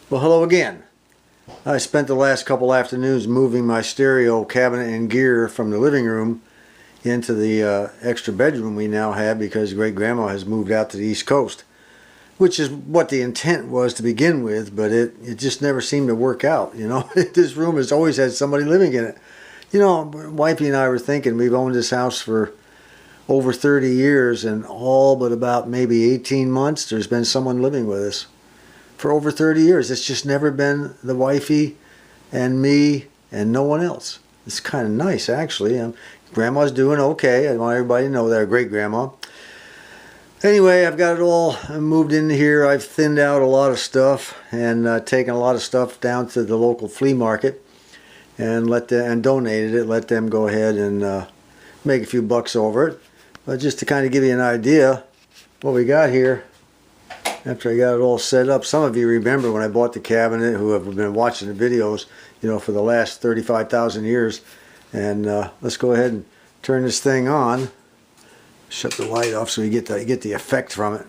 Well, hello again. I spent the last couple afternoons moving my stereo cabinet and gear from the living room into the extra bedroom we now have because great grandma has moved out to the East Coast, which is what the intent was to begin with, but it just never seemed to work out. You know, this room has always had somebody living in it. You know, wifey and I were thinking we've owned this house for over 30 years, and all but about maybe 18 months there's been someone living with us. For over 30 years, it's just never been the wifey and me and no one else. It's kind of nice, actually. Grandma's doing okay. I want everybody to know that, great grandma. Anyway, I've got it all moved in here. I've thinned out a lot of stuff and taken a lot of stuff down to the local flea market and donated it. Let them go ahead and make a few bucks over it. But just to kind of give you an idea what we got here. After I got it all set up, some of you remember when I bought the cabinet, who have been watching the videos, you know, for the last 35,000 years. And let's go ahead and turn this thing on. Shut the light off so you get the effect from it.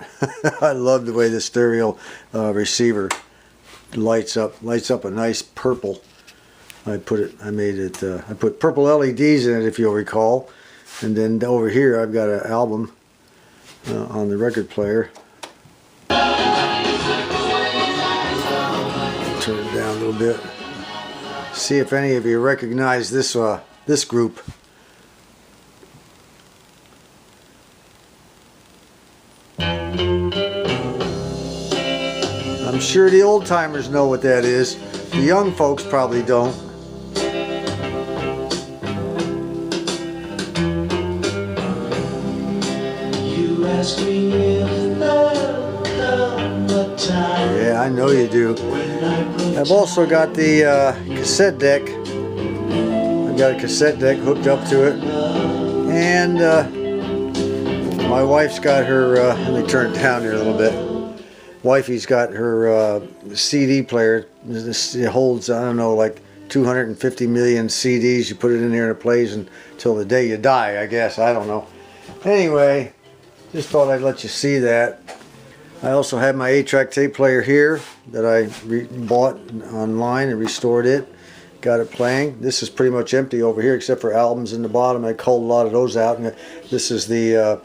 I love the way the stereo receiver lights up a nice purple. I put purple LEDs in it, if you'll recall. And then over here I've got an album on the record player. Turn it down a little bit. See if any of you recognize this group. I'm sure the old timers know what that is. The young folks probably don't. You ask me if yeah, I know you do. I've also got the cassette deck. I've got a cassette deck hooked up to it, and my wife's got her. Let me turn it down here a little bit. Wifey's got her CD player. It holds, I don't know, like 250 million CDs. You put it in there and it plays until the day you die, I guess. I don't know. Anyway, just thought I'd let you see that. I also have my 8-track tape player here that I bought online and restored it. Got it playing. This is pretty much empty over here except for albums in the bottom. I culled a lot of those out. And this is the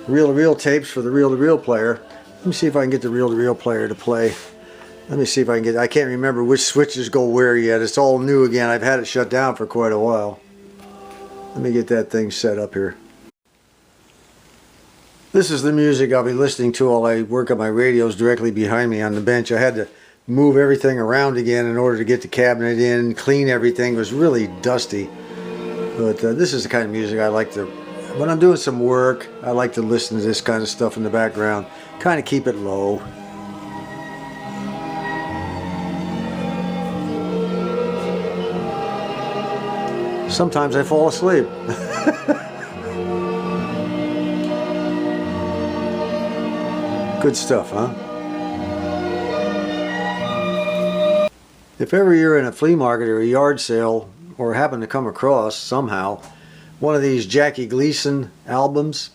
reel-to-reel tapes for the reel-to-reel player. Let me see if I can get the reel-to-reel player to play. Let me see if I can get... I can't remember which switches go where yet. It's all new again. I've had it shut down for quite a while. Let me get that thing set up here. This is the music I'll be listening to while I work on my radios directly behind me on the bench. I had to move everything around again in order to get the cabinet in, clean everything. It was really dusty. But this is the kind of music I like to... When I'm doing some work, I like to listen to this kind of stuff in the background. Kind of keep it low. Sometimes I fall asleep. Good stuff, huh? If ever you're in a flea market or a yard sale or happen to come across somehow one of these Jackie Gleason albums,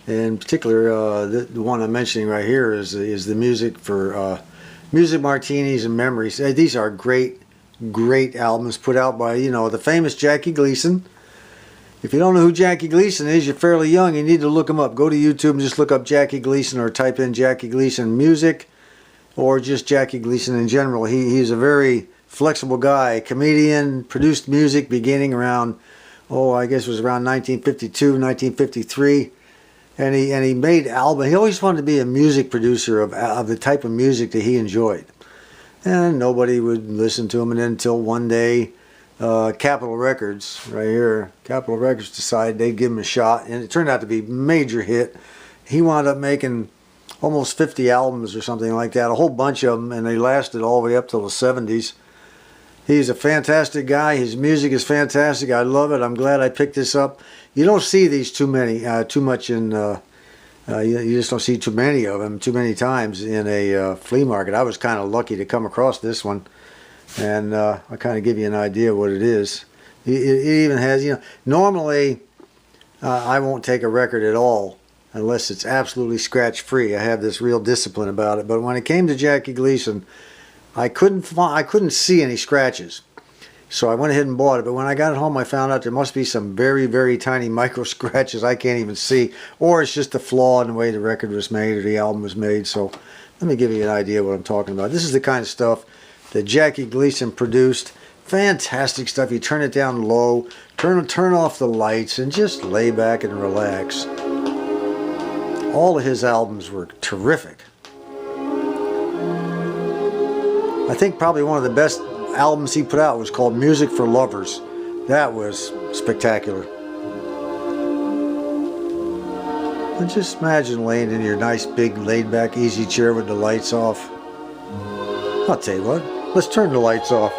in particular the one I'm mentioning right here is the music for Music Martinis and Memories. These are great albums put out by, you know, the famous Jackie Gleason. If you don't know who Jackie Gleason is, you're fairly young, you need to look him up. Go to YouTube and just look up Jackie Gleason or type in Jackie Gleason music or just Jackie Gleason in general. He's a very flexible guy, comedian, produced music beginning around, I guess it was around 1952, 1953. And he made albums. He always wanted to be a music producer of the type of music that he enjoyed. And nobody would listen to him, and then until one day Capitol Records, right here, Capitol Records decided they'd give him a shot, and it turned out to be a major hit. He wound up making almost 50 albums or something like that, a whole bunch of them, and they lasted all the way up till the 70s. He's a fantastic guy. His music is fantastic. I love it. I'm glad I picked this up. You don't see these too much in, you just don't see too many of them too many times in a flea market. I was kind of lucky to come across this one. And I'll kind of give you an idea what it is. It even has, you know, normally I won't take a record at all unless it's absolutely scratch free. I have this real discipline about it. But when it came to Jackie Gleason, I couldn't see any scratches. So I went ahead and bought it, but when I got it home I found out there must be some very, very tiny micro scratches I can't even see, or it's just a flaw in the way the record was made or the album was made. So let me give you an idea of what I'm talking about. This is the kind of stuff that Jackie Gleason produced. Fantastic stuff. You turn it down low, turn off the lights, and just lay back and relax. All of his albums were terrific. I think probably one of the best albums he put out was called Music for Lovers. That was spectacular. And just imagine laying in your nice big laid back easy chair with the lights off. I'll tell you what, let's turn the lights off.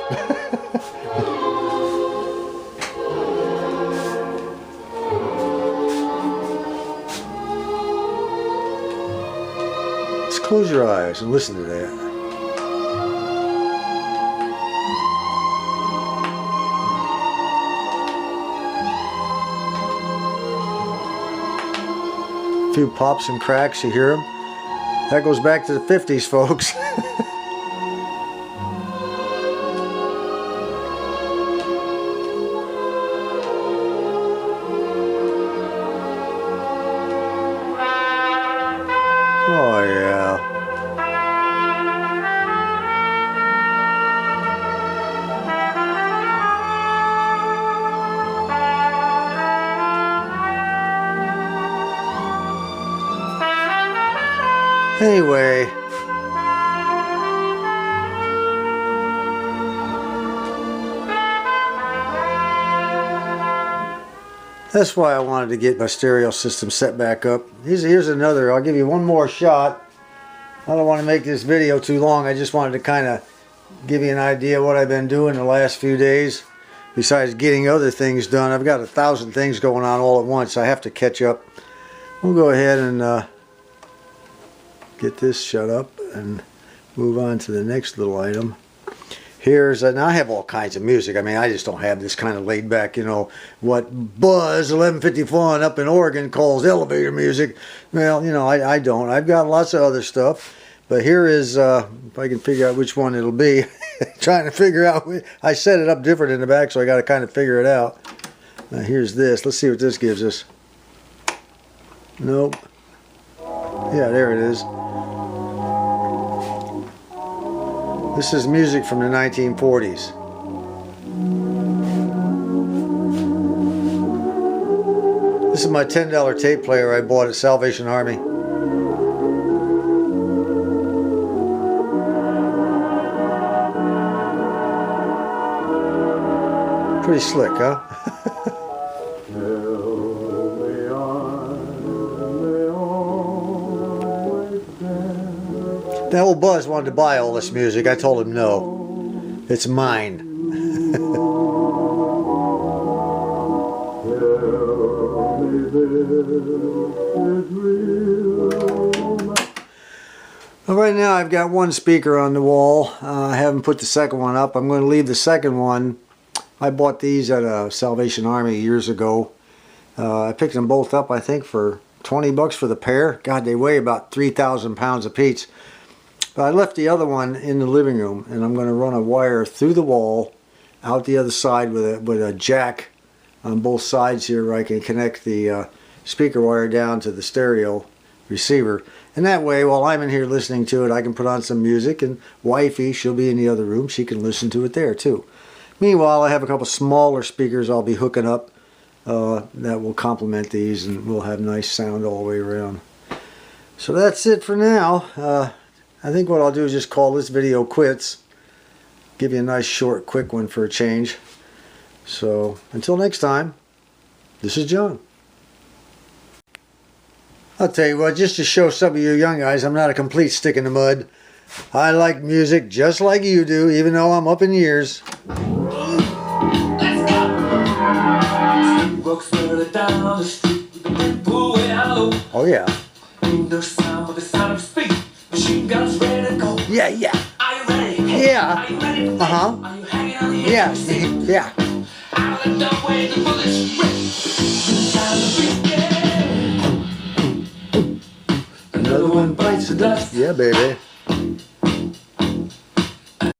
Let's close your eyes and listen to that. Few pops and cracks, you hear them? That goes back to the 50s, folks. Oh yeah. Anyway, that's why I wanted to get my stereo system set back up. Here's another. I'll give you one more shot. I don't want to make this video too long. I just wanted to kind of give you an idea of what I've been doing the last few days. Besides getting other things done, I've got 1,000 things going on all at once. I have to catch up. We'll go ahead and get this shut up and move on to the next little item. Now I have all kinds of music. I mean, I just don't have this kind of laid back, you know, what Buzz 1151 up in Oregon calls elevator music. Well, you know, I don't. I've got lots of other stuff. But here is, if I can figure out which one it'll be, trying to figure out, I set it up different in the back, so I got to kind of figure it out. Now here's this. Let's see what this gives us. Nope. Yeah, there it is. This is music from the 1940s. This is my $10 tape player I bought at Salvation Army. Pretty slick, huh? That old Buzz wanted to buy all this music. I told him no. It's mine. Well, right now I've got one speaker on the wall. I haven't put the second one up. I'm going to leave the second one. I bought these at a Salvation Army years ago. I picked them both up, I think, for 20 bucks for the pair. God, they weigh about 3,000 pounds apiece. But I left the other one in the living room, and I'm going to run a wire through the wall out the other side with a jack on both sides here where I can connect the speaker wire down to the stereo receiver. And that way, while I'm in here listening to it, I can put on some music, and wifey, she'll be in the other room. She can listen to it there too. Meanwhile, I have a couple smaller speakers I'll be hooking up that will complement these, and we'll have nice sound all the way around. So that's it for now. I think what I'll do is just call this video quits. Give you a nice short quick one for a change. So until next time, this is John. I'll tell you what, just to show some of you young guys I'm not a complete stick in the mud. I like music just like you do, even though I'm up in years. Oh yeah. Yeah, yeah. Are you ready? Yeah. Are you ready? Uh-huh. Are you hanging on the edge? Yeah. Yeah. Out of the way, the bullets rip. Time to begin. Another one bites the dust. Yeah, baby.